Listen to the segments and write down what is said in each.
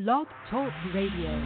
Blog Talk Radio.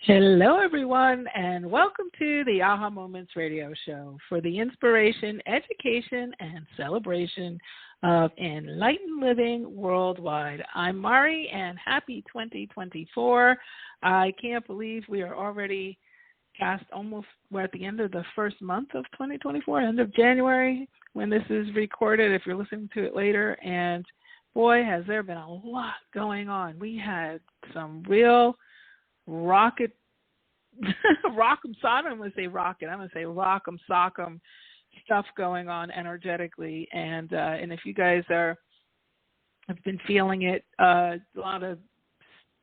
Hello, everyone, and welcome to the Aha Moments radio show for the inspiration, education, and celebration of enlightened living worldwide. I'm Mari, and happy 2024. I can't believe we are already we're at the end of the first month of 2024, end of January when this is recorded, if you're listening to it later. And boy, has there been a lot going on. We had some real rock'em sock'em. I'm going to say rocket. I'm going to say rock'em sock'em stuff going on energetically. And if you guys have been feeling it, a lot of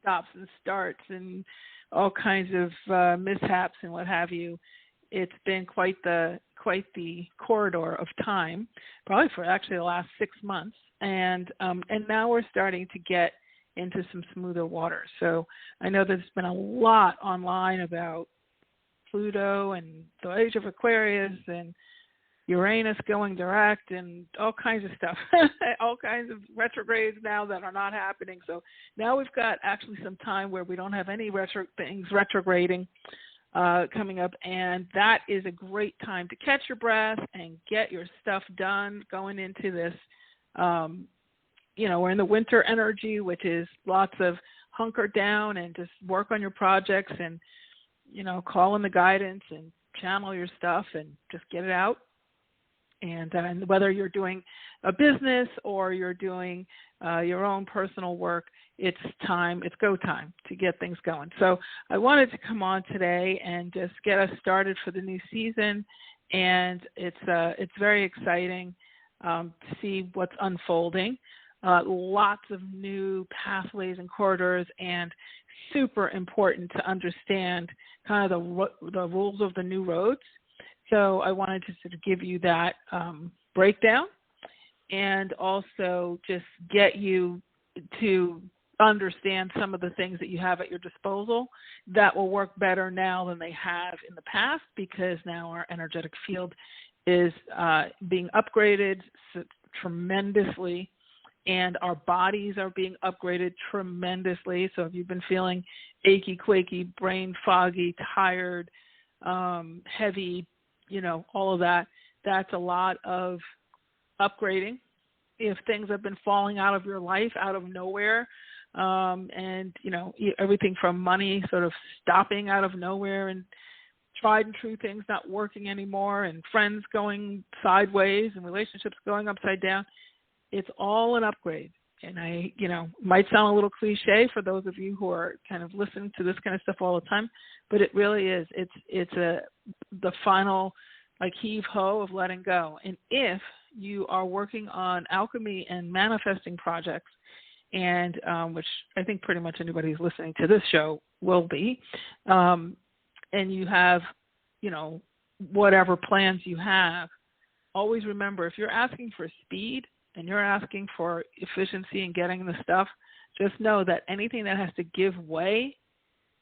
stops and starts and all kinds of mishaps and what have you. It's been quite the corridor of time, probably for actually the last 6 months. And now we're starting to get into some smoother water. So I know there's been a lot online about Pluto and the age of Aquarius and Uranus going direct and all kinds of stuff, all kinds of retrogrades now that are not happening. So now we've got actually some time where we don't have any things retrograding coming up, and that is a great time to catch your breath and get your stuff done going into this we're in the winter energy, which is lots of hunker down and just work on your projects and, call in the guidance and channel your stuff and just get it out. And whether you're doing a business or you're doing your own personal work, it's go time to get things going. So I wanted to come on today and just get us started for the new season. And it's very exciting to see what's unfolding. Lots of new pathways and corridors, and super important to understand kind of the rules of the new roads. So I wanted to sort of give you that breakdown and also just get you to understand some of the things that you have at your disposal that will work better now than they have in the past, because now our energetic field is being upgraded tremendously. And our bodies are being upgraded tremendously. So if you've been feeling achy, quaky, brain foggy, tired, heavy, all of that, that's a lot of upgrading. If things have been falling out of your life out of nowhere, and, everything from money sort of stopping out of nowhere and tried and true things not working anymore and friends going sideways and relationships going upside down, it's all an upgrade. And might sound a little cliche for those of you who are kind of listening to this kind of stuff all the time, but it really is. It's the final heave ho of letting go. And if you are working on alchemy and manifesting projects, and which I think pretty much anybody who's listening to this show will be, and you have, whatever plans you have, always remember, if you're asking for speed and you're asking for efficiency in getting the stuff, just know that anything that has to give way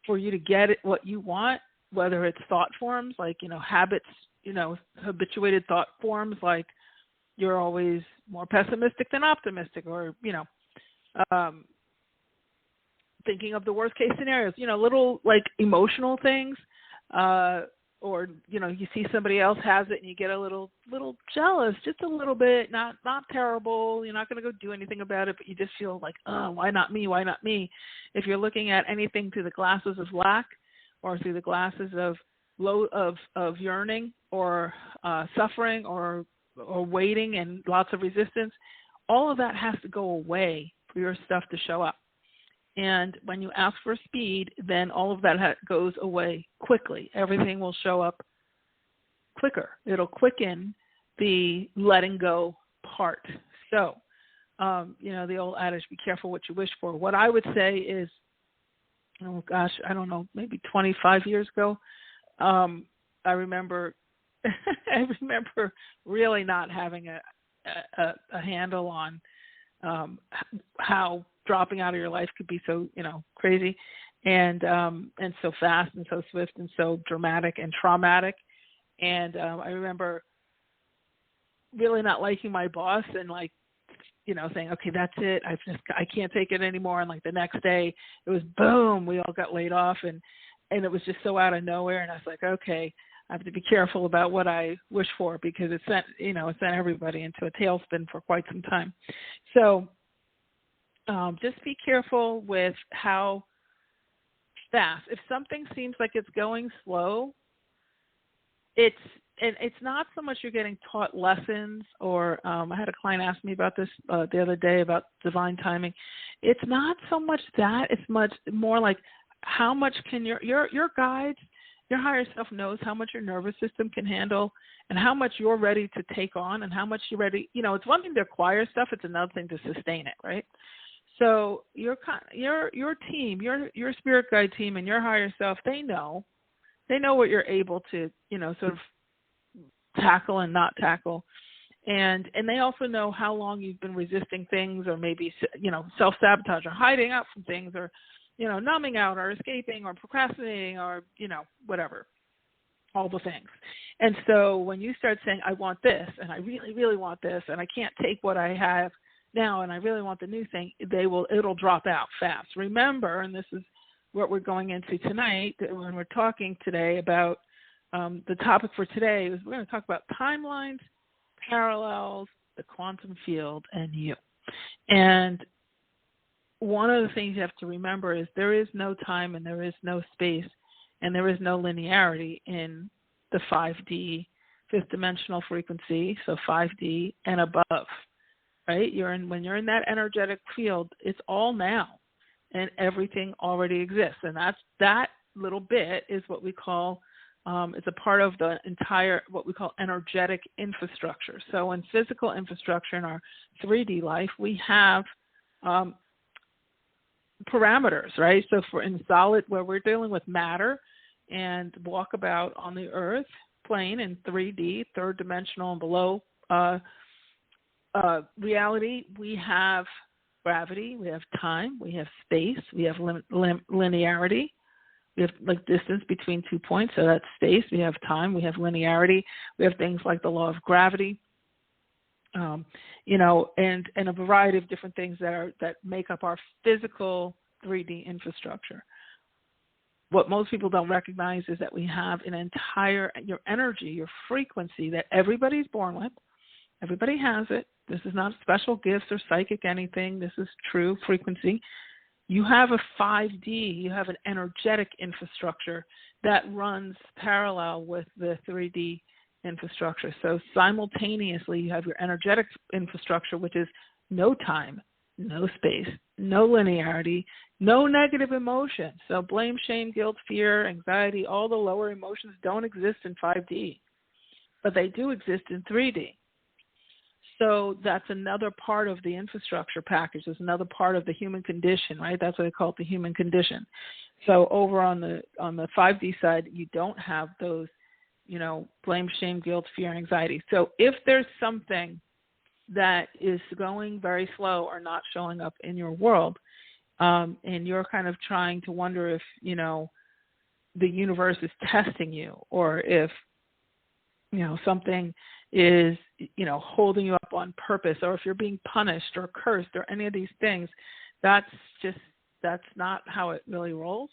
for you to get what you want, whether it's thought forms like, habits, habituated thought forms like you're always more pessimistic than optimistic, or, thinking of the worst case scenarios, little emotional things, or, you see somebody else has it and you get a little jealous, just a little bit, not terrible. You're not going to go do anything about it, but you just feel like, oh, why not me? Why not me? If you're looking at anything through the glasses of lack or through the glasses of yearning or suffering or waiting and lots of resistance, all of that has to go away for your stuff to show up. And when you ask for speed, then all of that goes away quickly. Everything will show up quicker. It'll quicken the letting go part. So, the old adage, be careful what you wish for. What I would say is, oh gosh, I don't know, maybe 25 years ago, I remember really not having a handle on how dropping out of your life could be so, crazy and so fast and so swift and so dramatic and traumatic. And I remember really not liking my boss and saying, okay, that's it. I can't take it anymore. And the next day it was boom, we all got laid off and it was just so out of nowhere. And I was like, okay, I have to be careful about what I wish for because it sent everybody into a tailspin for quite some time. So just be careful with how fast. If something seems like it's going slow, it's not so much you're getting taught lessons or I had a client ask me about this the other day about divine timing. It's not so much that. It's much more like how much can your guides, your higher self knows how much your nervous system can handle and how much you're ready to take on and how much you're ready. It's one thing to acquire stuff. It's another thing to sustain it, right? So your team, your spirit guide team and your higher self, they know what you're able to, sort of tackle and not tackle. And they also know how long you've been resisting things or maybe, self-sabotage or hiding out from things or, numbing out or escaping or procrastinating or, whatever, all the things. And so when you start saying, I want this and I really, really want this and I can't take what I have now and I really want the new thing, it'll drop out fast. Remember, and this is what we're going into tonight when we're talking today about the topic for today is we're going to talk about timelines, parallels, the quantum field, and you. And one of the things you have to remember is there is no time and there is no space and there is no linearity in the 5D, fifth dimensional frequency, so 5D and above, right? When you're in that energetic field, it's all now and everything already exists. And that little bit is what we call it's a part of the entire, what we call energetic infrastructure. So in physical infrastructure in our 3D life, we have parameters, right? So in solid, where we're dealing with matter and walkabout on the earth plane in 3D, third dimensional and below reality, we have gravity, we have time, we have space, we have linearity. We have distance between 2 points, so that's space. We have time. We have linearity. We have things like the law of gravity, and a variety of different things that make up our physical 3D infrastructure. What most people don't recognize is that we have your energy, your frequency that everybody's born with. Everybody has it. This is not special gifts or psychic anything. This is true frequency. You have a 5D, you have an energetic infrastructure that runs parallel with the 3D infrastructure. So simultaneously, you have your energetic infrastructure, which is no time, no space, no linearity, no negative emotion. So blame, shame, guilt, fear, anxiety, all the lower emotions don't exist in 5D, but they do exist in 3D. So that's another part of the infrastructure package. It's another part of the human condition, right? That's what they call it, the human condition. So over on the 5D side, you don't have those, blame, shame, guilt, fear, anxiety. So if there's something that is going very slow or not showing up in your world, and you're kind of trying to wonder if, the universe is testing you or if, something is, holding you up on purpose, or if you're being punished or cursed or any of these things, that's not how it really rolls.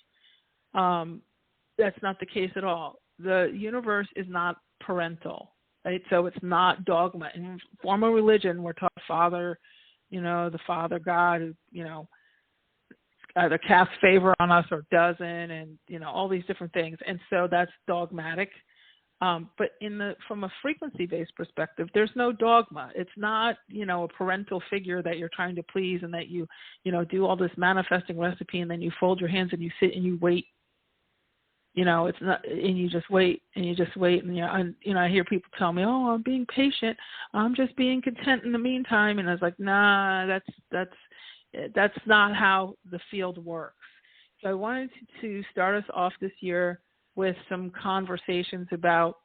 That's not the case at all. The universe is not parental, right? So it's not dogma. In formal religion, we're taught Father, the Father God, who, either casts favor on us or doesn't, and, all these different things. And so that's dogmatic. But from a frequency-based perspective, there's no dogma. It's not, a parental figure that you're trying to please and that you do all this manifesting recipe and then you fold your hands and you sit and you wait. It's not, and you just wait and you just wait. And, I hear people tell me, oh, I'm being patient. I'm just being content in the meantime. And I was like, nah, that's not how the field works. So I wanted to start us off this year with some conversations about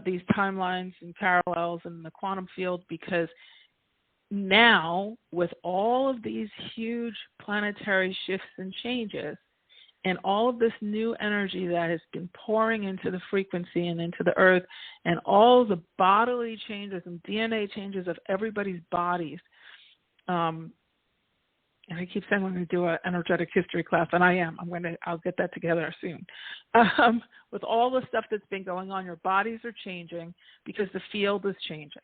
these timelines and parallels in the quantum field, because now with all of these huge planetary shifts and changes and all of this new energy that has been pouring into the frequency and into the earth, and all the bodily changes and DNA changes of everybody's bodies, and I keep saying I'm going to do an energetic history class, and I am. I'll get that together soon. With all the stuff that's been going on, your bodies are changing because the field is changing.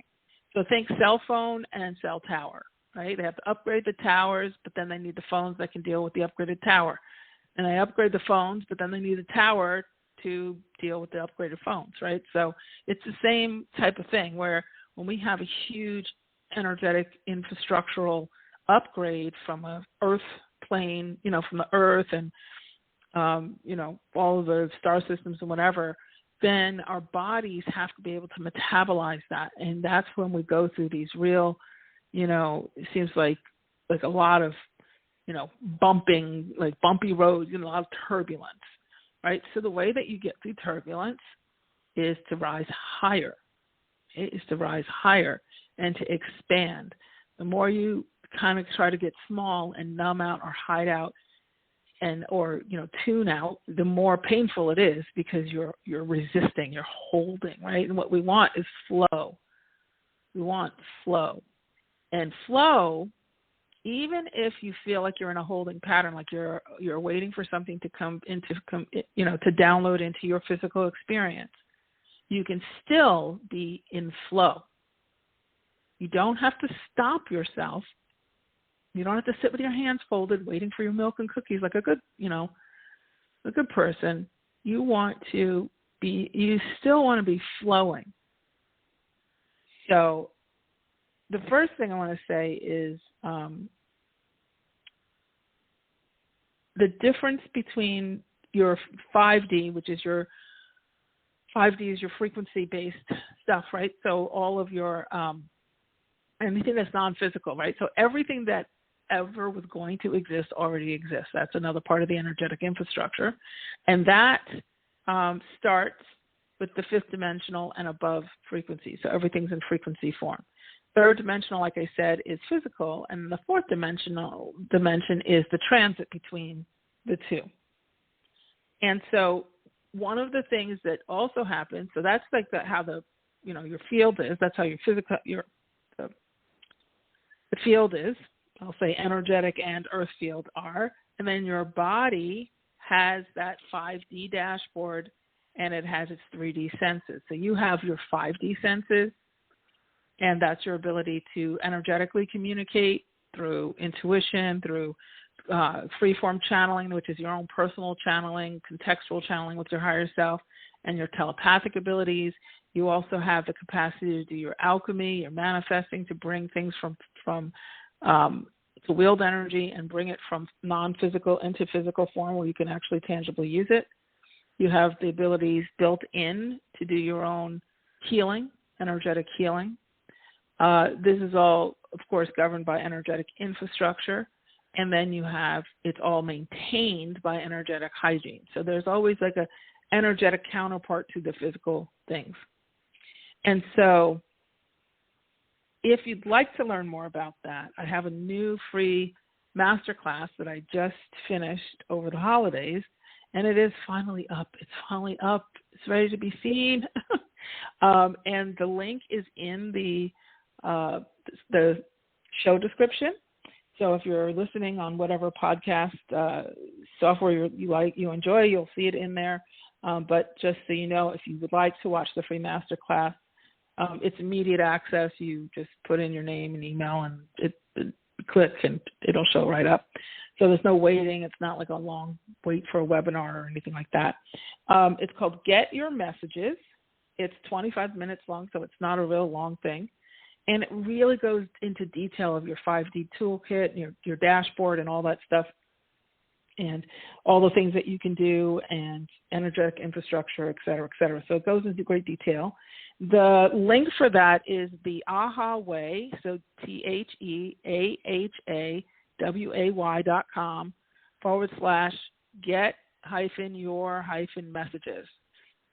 So think cell phone and cell tower, right? They have to upgrade the towers, but then they need the phones that can deal with the upgraded tower. And they upgrade the phones, but then they need a tower to deal with the upgraded phones, right? So it's the same type of thing where when we have a huge energetic infrastructural upgrade from a earth plane, from the earth and, all of the star systems and whatever, then our bodies have to be able to metabolize that. And that's when we go through these real, it seems like a lot of, bumping, like bumpy roads, a lot of turbulence, right? So the way that you get through turbulence is to rise higher. It is to rise higher and to expand. The more you kind of try to get small and numb out or hide out or tune out, the more painful it is because you're resisting, you're holding, right? And what we want is flow. We want flow. And flow, even if you feel like you're in a holding pattern, like you're waiting for something to to download into your physical experience, you can still be in flow. You don't have to stop yourself. You don't have to sit with your hands folded, waiting for your milk and cookies like a good person. You still want to be flowing. So the first thing I want to say is the difference between your 5D, which is your 5D is your frequency-based stuff, right? So all of your anything that's non-physical, right? So everything that ever was going to exist already exists. That's another part of the energetic infrastructure. And that starts with the fifth dimensional and above frequency. So everything's in frequency form. Third dimensional, like I said, is physical. And the fourth dimension is the transit between the two. And so one of the things that also happens, so that's like how your field is. That's how your physical, the field is. I'll say energetic and earth field are. And then your body has that 5D dashboard and it has its 3D senses. So you have your 5D senses, and that's your ability to energetically communicate through intuition, through freeform channeling, which is your own personal channeling, contextual channeling with your higher self, and your telepathic abilities. You also have the capacity to do your alchemy, your manifesting, to bring things from the wheeled energy and bring it from non-physical into physical form where you can actually tangibly use it. You have the abilities built in to do your own healing, energetic healing. This is all, of course, governed by energetic infrastructure. And then it's all maintained by energetic hygiene. So there's always like a energetic counterpart to the physical things. And so if you'd like to learn more about that, I have a new free masterclass that I just finished over the holidays, and it is finally up. It's finally up. It's ready to be seen. And the link is in the show description. So if you're listening on whatever podcast software you enjoy, you'll see it in there. But just so you know, if you would like to watch the free masterclass, it's immediate access. You just put in your name and email, and it clicks, and it'll show right up. So there's no waiting. It's not like a long wait for a webinar or anything like that. It's called Get Your Messages, It's 25 minutes long, so it's not a real long thing. And it really goes into detail of your 5D toolkit, your dashboard and all that stuff, and all the things that you can do, and energetic infrastructure, et cetera, et cetera. So it goes into great detail. The link for that is the AHA Way, so THEAHAWay.com/get-your-messages.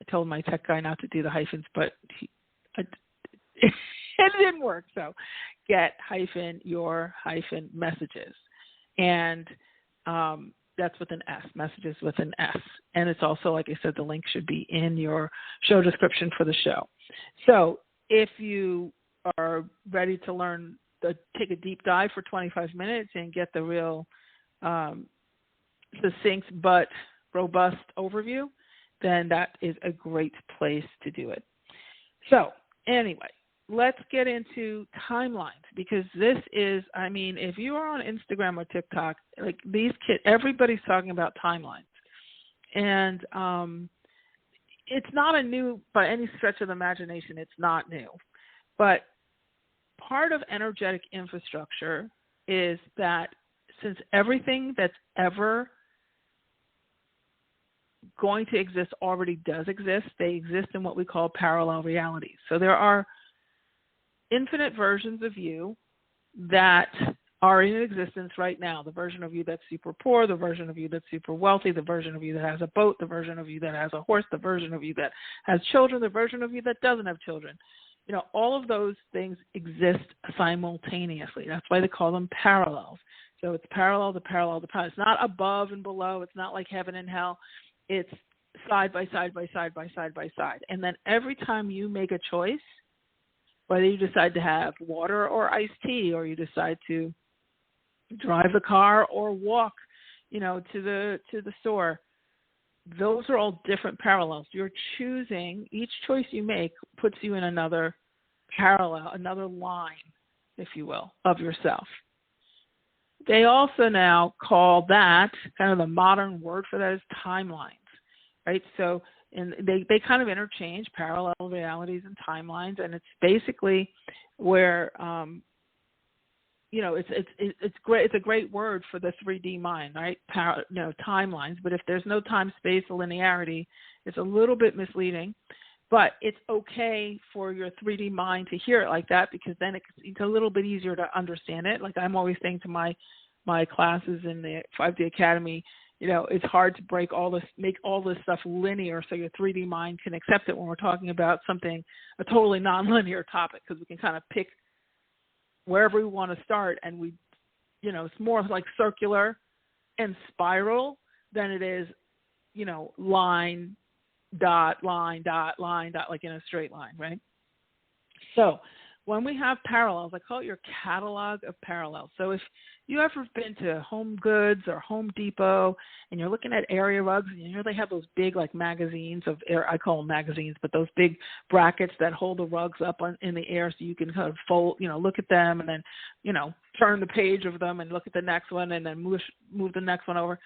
I told my tech guy not to do the hyphens, but it didn't work. So get-your-messages. And that's with an S, messages with an S. And it's also, like I said, the link should be in your show description for the show. So if you are ready to learn, take a deep dive for 25 minutes and get the real succinct but robust overview, then that is a great place to do it. So anyway, let's get into timelines, because this is, I mean, if you are on Instagram or TikTok, like these kids, everybody's talking about timelines. And it's not a new, by any stretch of the imagination, it's not new. But part of energetic infrastructure is that since everything that's ever going to exist already does exist, they exist in what we call parallel realities. So there are infinite versions of you that are in existence right now. The version of you that's super poor, the version of you that's super wealthy, the version of you that has a boat, the version of you that has a horse, the version of you that has children, the version of you that doesn't have children. You know, all of those things exist simultaneously. That's why they call them parallels. So it's parallel to parallel to parallel. It's not above and below. It's not like heaven and hell. It's side by side by side by side by side. And then every time you make a choice, whether you decide to have water or iced tea, or you decide to drive the car or walk, to the store, those are all different parallels. You're choosing, each choice you make puts you in another parallel, another line, if you will, of yourself. They also now call that, kind of the modern word for that is timelines, right? So and they kind of interchange parallel realities and timelines, and it's basically where it's great. It's a great word for the 3D mind, right? Timelines. But if there's no time, space, or linearity, it's a little bit misleading. But it's okay for your 3D mind to hear it like that, because then it's a little bit easier to understand it. Like I'm always saying to my classes in the 5D Academy, it's hard to make all this stuff linear so your 3D mind can accept it when we're talking about a totally nonlinear topic, because we can kind of pick wherever we want to start, and it's more like circular and spiral than it is, line, dot, line, dot, like in a straight line, right? So when we have parallels, I call it your catalog of parallels. So if you ever been to Home Goods or Home Depot and you're looking at area rugs, and they have those big like magazines I call them magazines, but those big brackets that hold the rugs up in the air so you can kind of fold, look at them and then, turn the page of them and look at the next one and then move the next one over.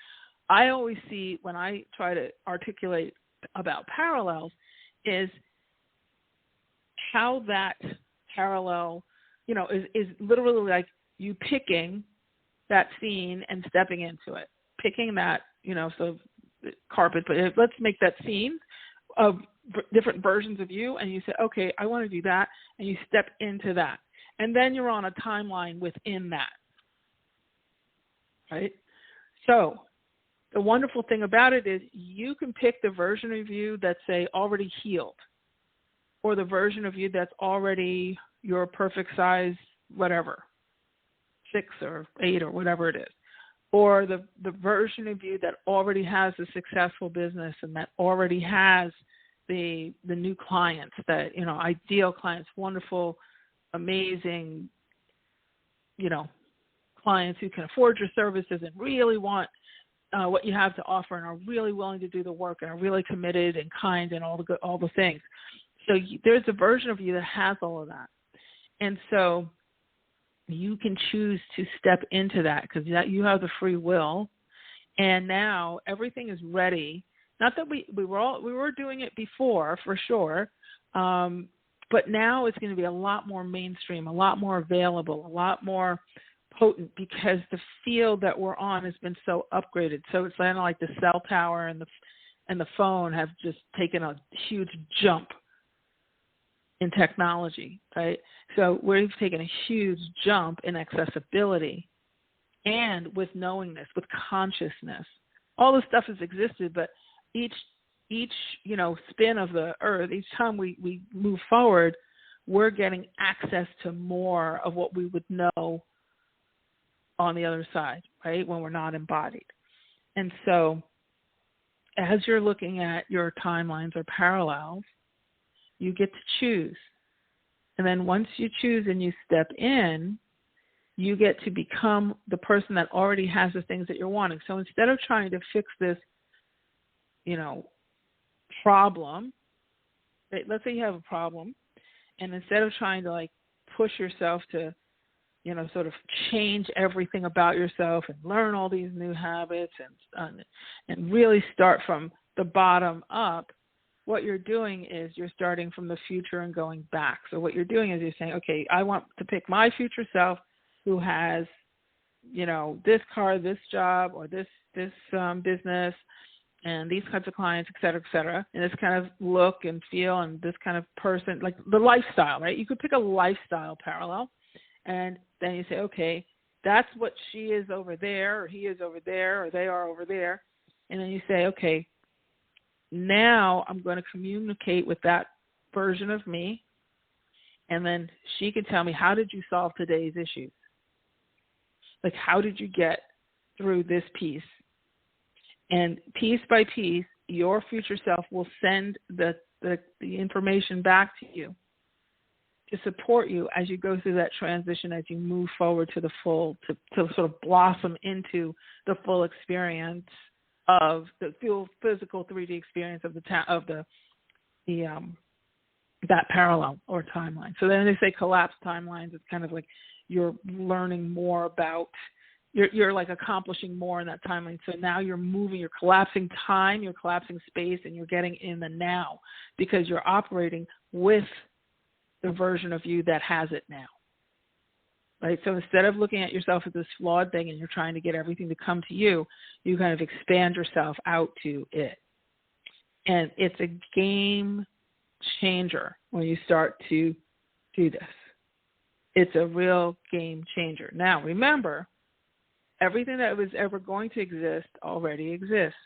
I always see, when I try to articulate about parallels, is how that parallel, is literally like you picking that scene and stepping into it, picking that, so carpet, but let's make that scene of different versions of you, and you say, okay, I want to do that, and you step into that, and then you're on a timeline within that, right? So the wonderful thing about it is you can pick the version of you that's, say, already healed, or the version of you that's already your perfect size, whatever, 6 or 8 or whatever it is, or the version of you that already has a successful business and that already has the new clients, that, ideal clients, wonderful, amazing, clients who can afford your services and really want what you have to offer and are really willing to do the work and are really committed and kind and all the things. So there's a version of you that has all of that. And so you can choose to step into that, because you have the free will. And now everything is ready Not that we were doing it before for sure, but now it's going to be a lot more mainstream, a lot more available, a lot more potent because the field that we're on has been so upgraded. So it's kind of like the cell tower and the phone have just taken a huge jump in technology, right? So we've taken a huge jump in accessibility and with knowingness, with consciousness. All this stuff has existed, but each spin of the earth, each time we move forward, we're getting access to more of what we would know on the other side, right, when we're not embodied. And so as you're looking at your timelines or parallels, you get to choose. And then once you choose and you step in, you get to become the person that already has the things that you're wanting. So instead of trying to fix this, problem, right? Let's say you have a problem, and instead of trying to like push yourself to, sort of change everything about yourself and learn all these new habits and really start from the bottom up, what you're doing is you're starting from the future and going back. So what you're doing is you're saying, okay, I want to pick my future self who has, this car, this job, or this business, and these kinds of clients, et cetera, and this kind of look and feel and this kind of person, like the lifestyle, right? You could pick a lifestyle parallel, and then you say, okay, that's what she is over there, or he is over there, or they are over there. And then you say, okay, now I'm going to communicate with that version of me, and then she can tell me, how did you solve today's issues? Like, how did you get through this piece? And piece by piece, your future self will send the information back to you to support you as you go through that transition, as you move forward to the full, to sort of blossom into the full experience of the physical 3D experience of that parallel or timeline. So then they say collapsed timelines. It's kind of like you're learning more about. You're like accomplishing more in that timeline. So now you're moving, you're collapsing time, you're collapsing space, and you're getting in the now because you're operating with the version of you that has it now. Right? So instead of looking at yourself as this flawed thing and you're trying to get everything to come to you, you kind of expand yourself out to it. And it's a game changer when you start to do this. It's a real game changer. Now, remember, everything that was ever going to exist already exists.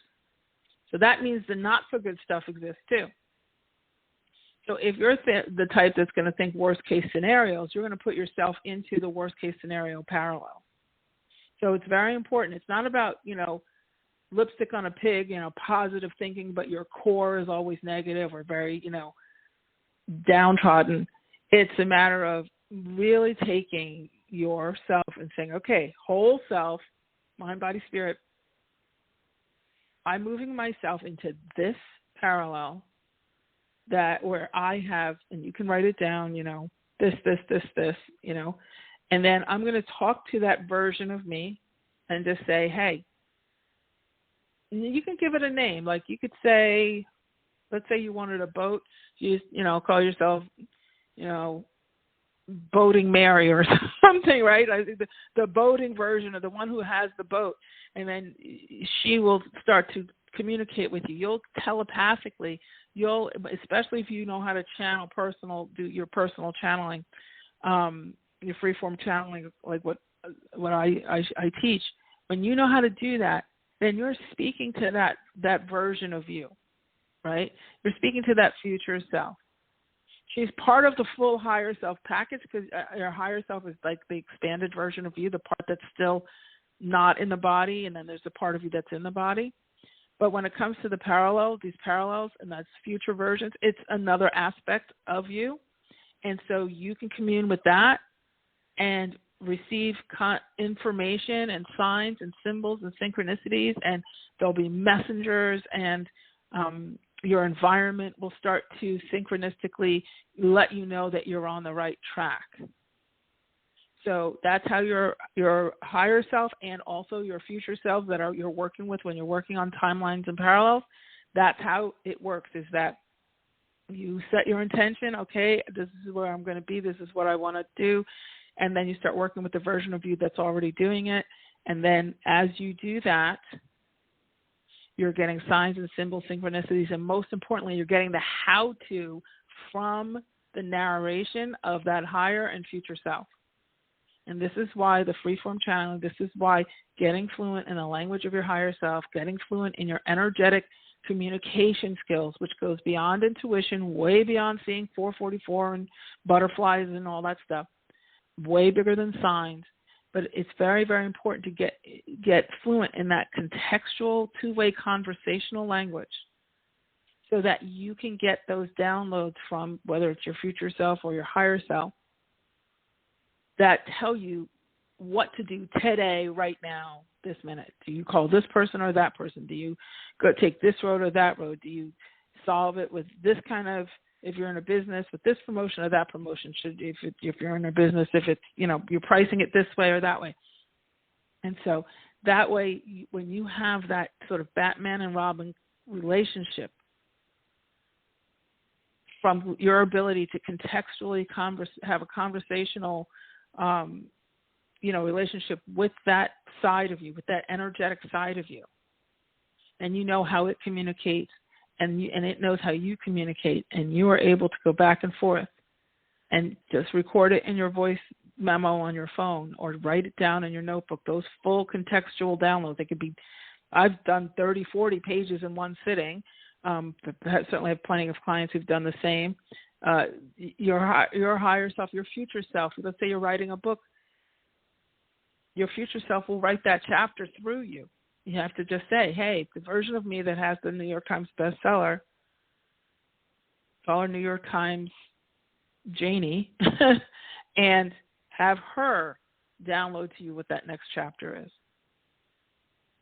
So that means the not-so-good stuff exists too. So if you're the type that's going to think worst-case scenarios, you're going to put yourself into the worst-case scenario parallel. So it's very important. It's not about, lipstick on a pig, positive thinking, but your core is always negative or very, downtrodden. It's a matter of really taking yourself and saying, okay, whole self, mind, body, spirit, I'm moving myself into this parallel that where I have, and you can write it down, this, and then I'm going to talk to that version of me and just say, hey, you can give it a name. Like you could say, let's say you wanted a boat, you call yourself, Boating Mary or something, right? The boating version of the one who has the boat. And then she will start to communicate with you. You'll telepathically, especially if you know how to do your personal channeling, your freeform channeling, like what I teach. When you know how to do that, then you're speaking to that version of you, right? You're speaking to that future self. She's part of the full higher self package because your higher self is like the expanded version of you, the part that's still not in the body, and then there's the part of you that's in the body. But when it comes to these parallels, and that's future versions, it's another aspect of you. And so you can commune with that and receive information and signs and symbols and synchronicities, and there'll be messengers, and your environment will start to synchronistically let you know that you're on the right track. So that's how your higher self and also your future self that you're working with when you're working on timelines and parallels, That's how it works, is that you set your intention. Okay, this is where I'm going to be. This is what I want to do. And then you start working with the version of you that's already doing it. And then as you do that, you're getting signs and symbols, synchronicities, and most importantly, you're getting the how-to from the narration of that higher and future self. And this is why the freeform channeling, this is why getting fluent in the language of your higher self, getting fluent in your energetic communication skills, which goes beyond intuition, way beyond seeing 444 and butterflies and all that stuff, way bigger than signs. But it's very, very important to get fluent in that contextual, two-way conversational language so that you can get those downloads from whether it's your future self or your higher self that tell you what to do today, right now, this minute. Do you call this person or that person? Do you go take this road or that road? Do you solve it with this kind of, if you're in a business, with this promotion or that promotion? If you're in a business, if it's, you're pricing it this way or that way. And so that way, when you have that sort of Batman and Robin relationship, from your ability to contextually have a conversational relationship with that side of you, with that energetic side of you, and you know how it communicates, and it knows how you communicate, and you are able to go back and forth and just record it in your voice memo on your phone or write it down in your notebook, those full contextual downloads. They could be, I've done 30, 40 pages in one sitting. I certainly have plenty of clients who've done the same. Your higher self, your future self, let's say you're writing a book, your future self will write that chapter through you. You have to just say, hey, the version of me that has the New York Times bestseller, call her New York Times Janie, and have her download to you what that next chapter is.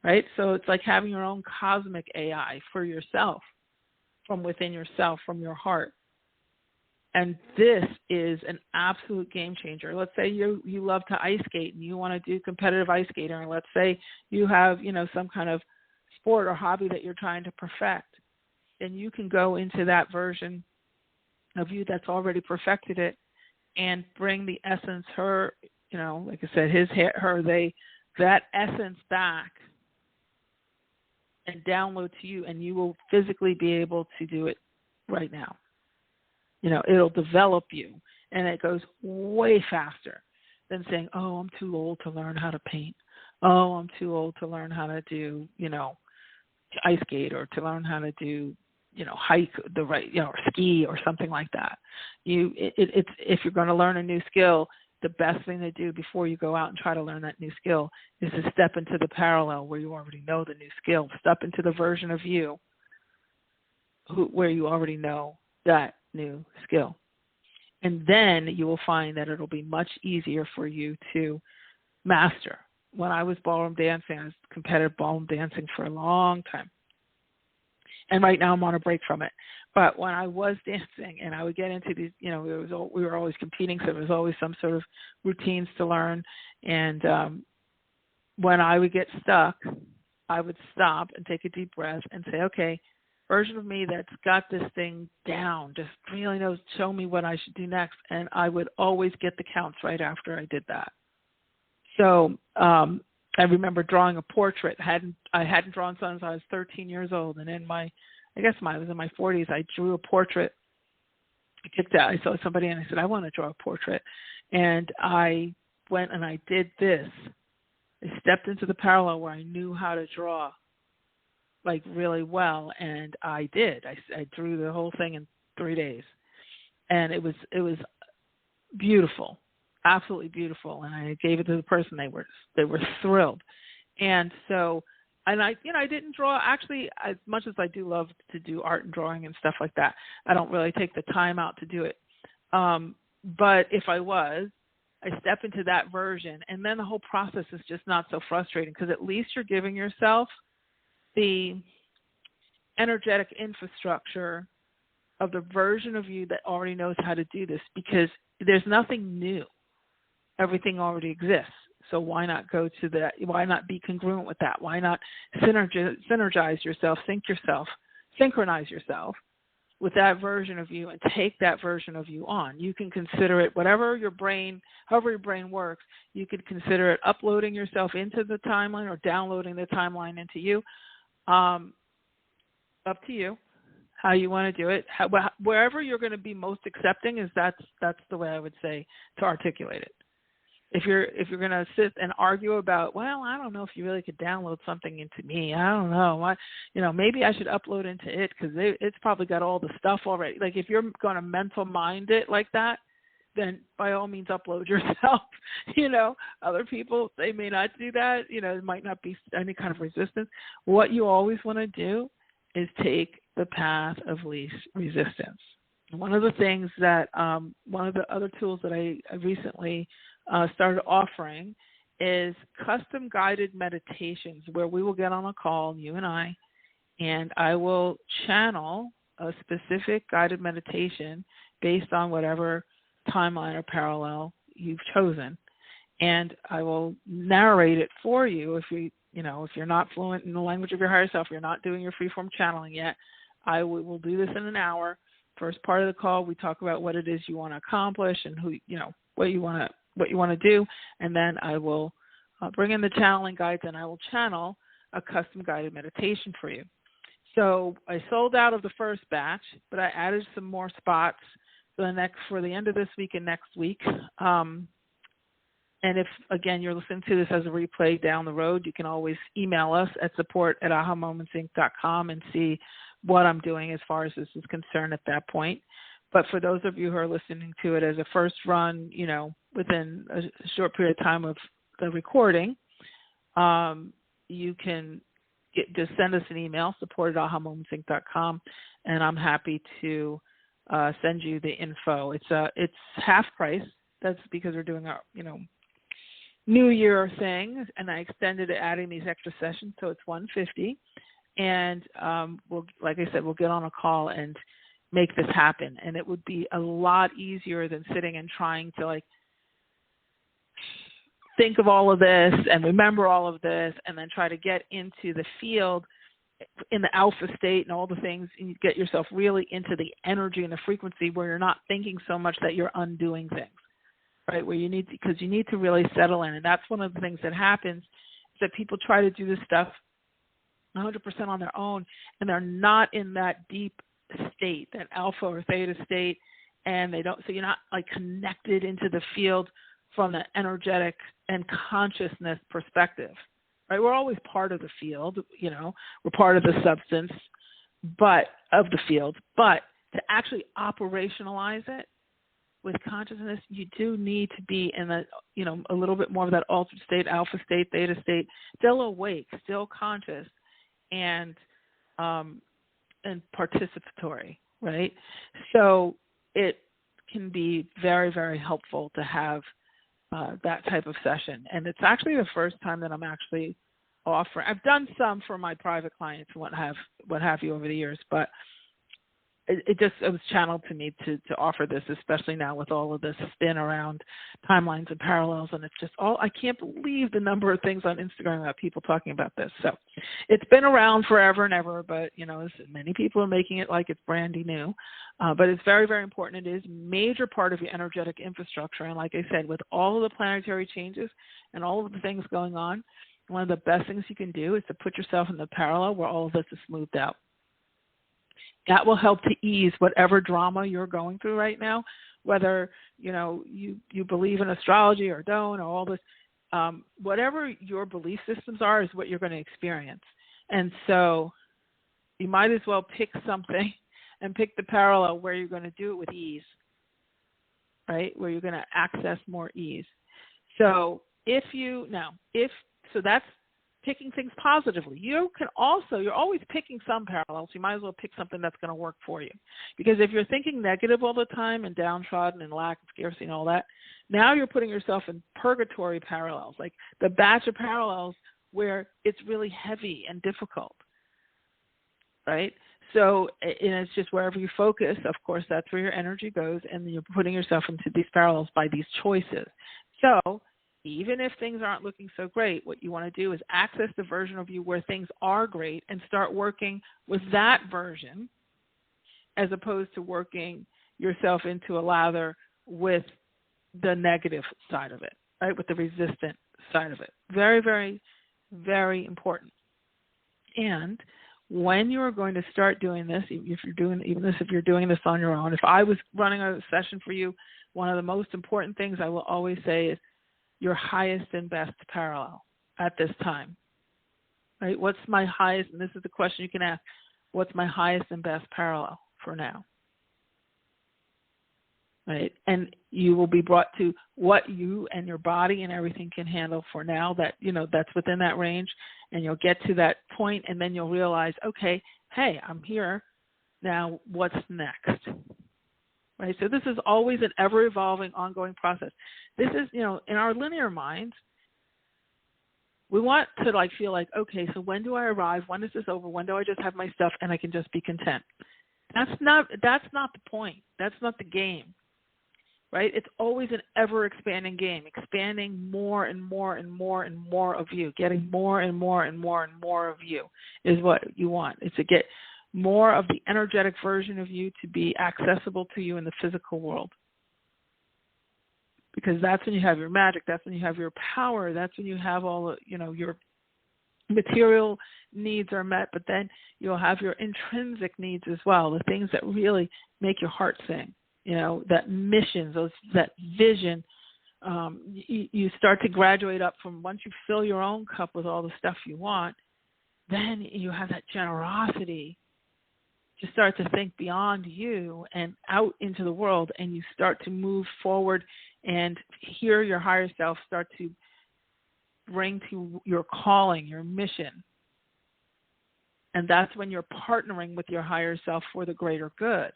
Right? So it's like having your own cosmic AI for yourself, from within yourself, from your heart. And this is an absolute game changer. Let's say you love to ice skate and you want to do competitive ice skating, and let's say you have, some kind of sport or hobby that you're trying to perfect. Then you can go into that version of you that's already perfected it and bring the essence, her, like I said, his, her, they, that essence back and download to you, and you will physically be able to do it right now. It'll develop you, and it goes way faster than saying, oh, I'm too old to learn how to paint. Oh, I'm too old to learn how to do, ice skate, or to learn how to do, hike or ski or something like that. If you're going to learn a new skill, the best thing to do before you go out and try to learn that new skill is to step into the parallel where you already know the new skill. Step into the version of you where you already know that new skill. And then you will find that it'll be much easier for you to master. When I was ballroom dancing, I was competitive ballroom dancing for a long time. And right now I'm on a break from it. But when I was dancing and I would get into these, we were always competing, so there was always some sort of routines to learn. And when I would get stuck, I would stop and take a deep breath and say, okay, version of me that's got this thing down, just really knows, show me what I should do next. And I would always get the counts right after I did that. So I remember drawing a portrait. I hadn't drawn since I was 13 years old. And I was in my 40s, I drew a portrait. I saw somebody and I said, I want to draw a portrait. And I went and I did this. I stepped into the parallel where I knew how to draw like really well, and I did. I drew the whole thing in 3 days, and it was beautiful, absolutely beautiful. And I gave it to the person. They were thrilled. And so, and I didn't draw, actually, as much as I do love to do art and drawing and stuff like that, I don't really take the time out to do it. But if I step into that version, and then the whole process is just not so frustrating, because at least you're giving yourself the energetic infrastructure of the version of you that already knows how to do this, because there's nothing new. Everything already exists. So why not go to that? Why not be congruent with that? Why not synergize yourself, sync yourself synchronize yourself with that version of you and take that version of you on. You can consider it however your brain works, you could consider it uploading yourself into the timeline or downloading the timeline into you. Up to you how you want to do it. Wherever you're going to be most accepting that's the way I would say to articulate it. If you're going to sit and argue about, well, I don't know if you really could download something into me. I don't know. Maybe I should upload into it because it's probably got all the stuff already. Like if you're going to mental mind it like that, then by all means upload yourself. Other people, they may not do that. There might not be any kind of resistance. What you always want to do is take the path of least resistance. One of the things that, one of the other tools that I recently started offering is custom guided meditations where we will get on a call, you and I will channel a specific guided meditation based on whatever timeline or parallel you've chosen. And I will narrate it for you if you're not fluent in the language of your higher self, you're not doing your freeform channeling yet. I will do this in an hour. First part of the call, we talk about what it is you want to accomplish and what you want to do, and then I will bring in the channeling guides and I will channel a custom guided meditation for you. So I sold out of the first batch, but I added some more spots for the end of this week and next week. And if, again, you're listening to this as a replay down the road, you can always email us at support@ahamomentsinc.com and see what I'm doing as far as this is concerned at that point. But for those of you who are listening to it as a first run, within a short period of time of the recording, you can just send us an email, support@ahamomentsinc.com, and I'm happy to send you the info. It's half price. That's because we're doing our, New Year thing, and I extended it, adding these extra sessions, so it's $150. And like I said, we'll get on a call and make this happen. And it would be a lot easier than sitting and trying to think of all of this and remember all of this and then try to get into the field in the alpha state and all the things, and you get yourself really into the energy and the frequency where you're not thinking so much that you're undoing things, right? Where you need to really settle in. And that's one of the things that happens is that people try to do this stuff 100% on their own, and they're not in that deep state, that alpha or theta state, and so you're not connected into the field from the energetic and consciousness perspective, right? We're always part of the field, we're part of the substance, of the field, but to actually operationalize it with consciousness, you do need to be in a little bit more of that altered state, alpha state, theta state, still awake, still conscious, and participatory, right? So it can be very, very helpful to have that type of session. And it's actually the first time that I'm actually offering. I've done some for my private clients and what have you over the years, but it was channeled to me to offer this, especially now with all of this spin around timelines and parallels. And it's just I can't believe the number of things on Instagram about people talking about this. So it's been around forever and ever, but, many people are making it like it's brandy new. But it's very, very important. It is a major part of your energetic infrastructure. And like I said, with all of the planetary changes and all of the things going on, one of the best things you can do is to put yourself in the parallel where all of this is smoothed out. That will help to ease whatever drama you're going through right now, whether, you believe in astrology or don't, or all this, whatever your belief systems are is what you're going to experience. And so you might as well pick something and pick the parallel where you're going to do it with ease, right? Where you're going to access more ease. So so that's picking things positively. You're always picking some parallels. You might as well pick something that's going to work for you. Because if you're thinking negative all the time and downtrodden and lack of scarcity and all that, now you're putting yourself in purgatory parallels, like the batch of parallels where it's really heavy and difficult, right? So, and it's just wherever you focus, of course, that's where your energy goes, and you're putting yourself into these parallels by these choices. So even if things aren't looking so great, what you want to do is access the version of you where things are great and start working with that version as opposed to working yourself into a lather with the negative side of it, right, with the resistant side of it. Very, very, very important. And when you're going to start doing this, if you're doing this on your own, if I was running a session for you, one of the most important things I will always say is your highest and best parallel at this time, right? What's my highest, and this is the question you can ask, what's my highest and best parallel for now? Right? And you will be brought to what you and your body and everything can handle for now, that, that's within that range. And you'll get to that point, and then you'll realize, okay, hey, I'm here. Now what's next? Right? So this is always an ever-evolving, ongoing process. This is, in our linear minds, we want to feel like, okay, so when do I arrive? When is this over? When do I just have my stuff and I can just be content? That's not the point. That's not the game. Right? It's always an ever-expanding game, expanding more and more and more and more of you, getting more and more and more and more of you is what you want. It's to get more of the energetic version of you to be accessible to you in the physical world. Because that's when you have your magic, that's when you have your power, that's when you have all, your material needs are met, but then you'll have your intrinsic needs as well, the things that really make your heart sing. That mission, that vision, you start to graduate up from once you fill your own cup with all the stuff you want, then you have that generosity to start to think beyond you and out into the world, and you start to move forward and hear your higher self start to bring to your calling, your mission. And that's when you're partnering with your higher self for the greater good.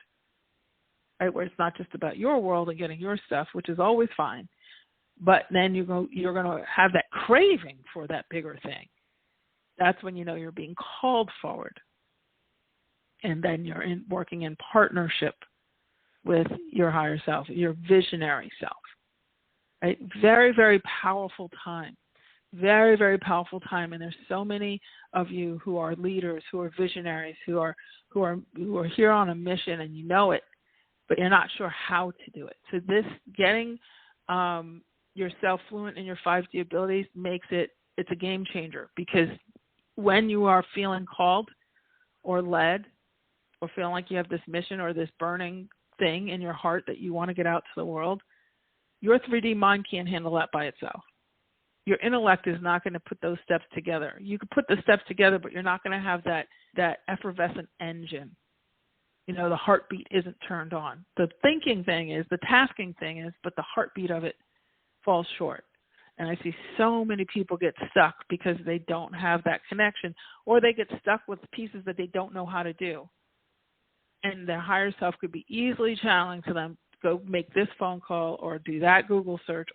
Right, where it's not just about your world and getting your stuff, which is always fine, but then you're going to have that craving for that bigger thing. That's when you're being called forward, and then you're working in partnership with your higher self, your visionary self. Right, very, very powerful time, very, very powerful time, and there's so many of you who are leaders, who are visionaries, who are here on a mission, and you know it, but you're not sure how to do it. So this getting yourself fluent in your 5D abilities it's a game changer, because when you are feeling called or led or feeling like you have this mission or this burning thing in your heart that you want to get out to the world, your 3D mind can't handle that by itself. Your intellect is not going to put those steps together. You can put the steps together, but you're not going to have that effervescent engine. The heartbeat isn't turned on. The thinking thing is, the tasking thing is, but the heartbeat of it falls short. And I see so many people get stuck because they don't have that connection, or they get stuck with pieces that they don't know how to do. And their higher self could be easily channeling to them, go make this phone call or do that Google search,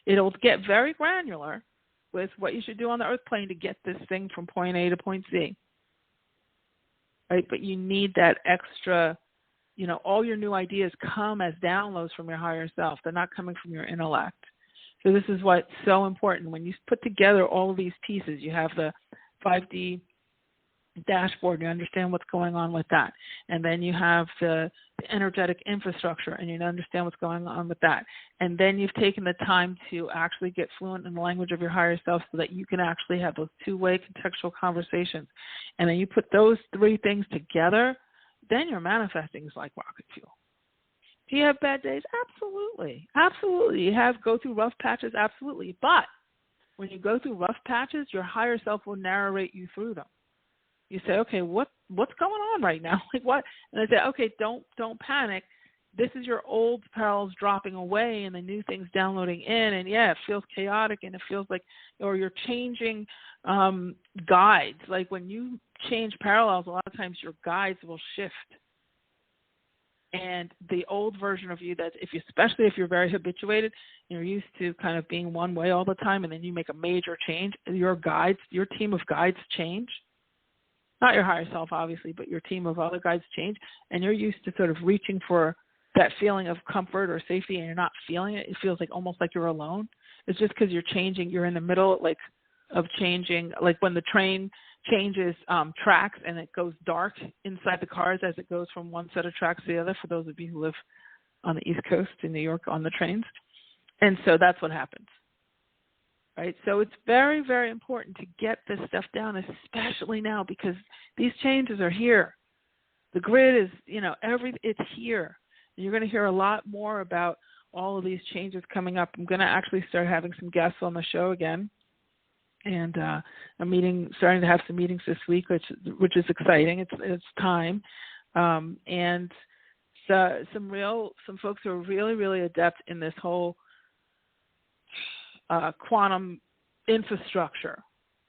it'll get very granular with what you should do on the earth plane to get this thing from point A to point Z. Right? But you need that extra, all your new ideas come as downloads from your higher self. They're not coming from your intellect. So this is what's so important. When you put together all of these pieces, you have the 5D dashboard, you understand what's going on with that. And then you have the energetic infrastructure, and you understand what's going on with that. And then you've taken the time to actually get fluent in the language of your higher self so that you can actually have those two-way contextual conversations. And then you put those three things together, then your manifesting is like rocket fuel. Do you have bad days? Absolutely. Absolutely. You go through rough patches? Absolutely. But when you go through rough patches, your higher self will narrate you through them. You say, okay, what's going on right now? Like what? And I say, okay, don't panic. This is your old parallels dropping away and the new things downloading in. And yeah, it feels chaotic, and it feels like, or you're changing guides. Like when you change parallels, a lot of times your guides will shift. And the old version of you, especially if you're very habituated, you're used to kind of being one way all the time, and then you make a major change, your team of guides change. Not your higher self, obviously, but your team of other guides change, and you're used to sort of reaching for that feeling of comfort or safety, and you're not feeling it. It feels like almost like you're alone. It's just because you're in the middle, like, of changing, like when the train changes tracks and it goes dark inside the cars as it goes from one set of tracks to the other, for those of you who live on the East Coast in New York on the trains. And so that's what happens, right? So it's very, very important to get this stuff down, especially now, because these changes are here. The grid is, it's here. And you're going to hear a lot more about all of these changes coming up. I'm going to actually start having some guests on the show again. And starting to have some meetings this week, which is exciting. It's time, and so some folks who are really, really adept in this whole quantum infrastructure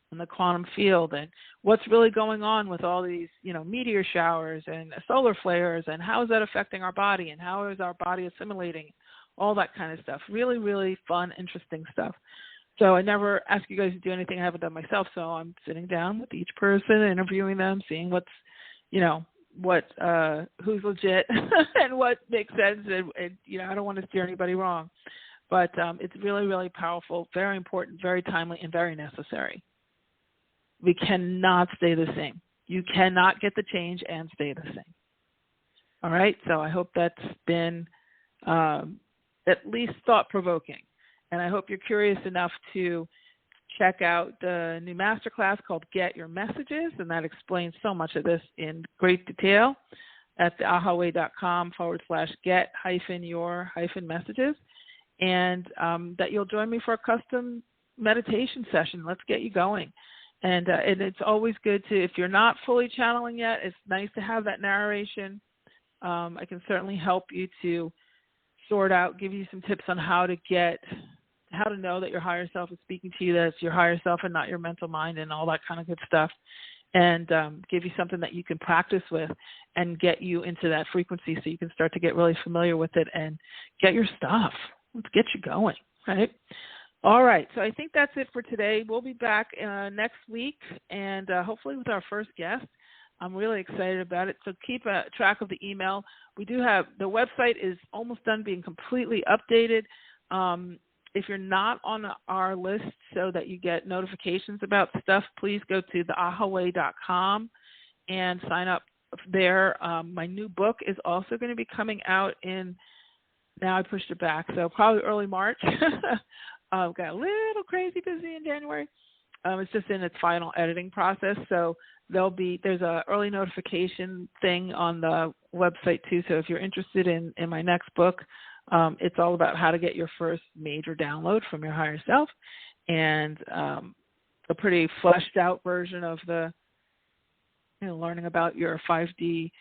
and the quantum field, and what's really going on with all these, meteor showers and solar flares, and how is that affecting our body, and how is our body assimilating, all that kind of stuff. Really, really fun, interesting stuff. So I never ask you guys to do anything I haven't done myself. So I'm sitting down with each person, interviewing them, seeing what's, who's legit and what makes sense. And I don't want to steer anybody wrong, but it's really, really powerful, very important, very timely, and very necessary. We cannot stay the same. You cannot get the change and stay the same. All right. So I hope that's been at least thought-provoking. And I hope you're curious enough to check out the new masterclass called Get Your Messages, and that explains so much of this in great detail at the ahaway.com/get-your-messages, and that you'll join me for a custom meditation session. Let's get you going. And it's always good to, if you're not fully channeling yet, it's nice to have that narration. I can certainly help you to sort out, give you some tips on how to know that your higher self is speaking to you, that it's your higher self and not your mental mind, and all that kind of good stuff, and give you something that you can practice with and get you into that frequency so you can start to get really familiar with it and get your stuff. Let's get you going, right? All right, so I think that's it for today. We'll be back next week, and hopefully with our first guest. I'm really excited about it. So keep track of the email. We do have, the website is almost done being completely updated. If you're not on our list so that you get notifications about stuff, please go to theahaway.com and sign up there. My new book is also going to be coming out now I pushed it back, so probably early March. Got a little crazy busy in January. It's just in its final editing process, so there's a early notification thing on the website too. So if you're interested in my next book, it's all about how to get your first major download from your higher self, and a pretty fleshed out version of the learning about your 5D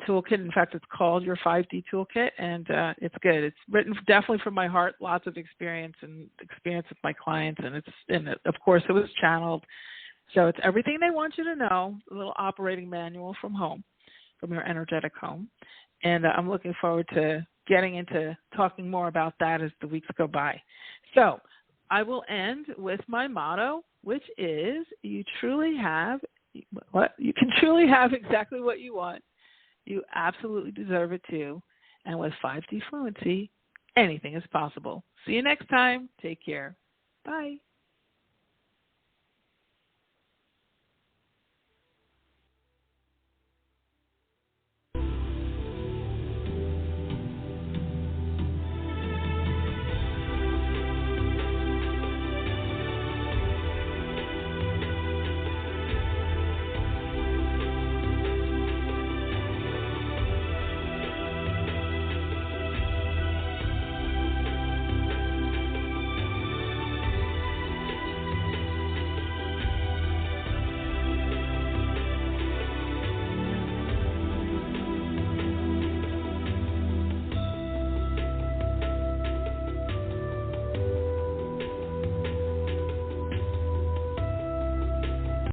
toolkit. In fact, it's called your 5D toolkit, and it's good. It's written definitely from my heart, lots of experience with my clients, and of course it was channeled. So it's everything they want you to know, a little operating manual from home, from your energetic home. And I'm looking forward to getting into talking more about that as the weeks go by. So I will end with my motto, which is you can truly have exactly what you want. You absolutely deserve it too. And with 5D fluency, anything is possible. See you next time. Take care. Bye.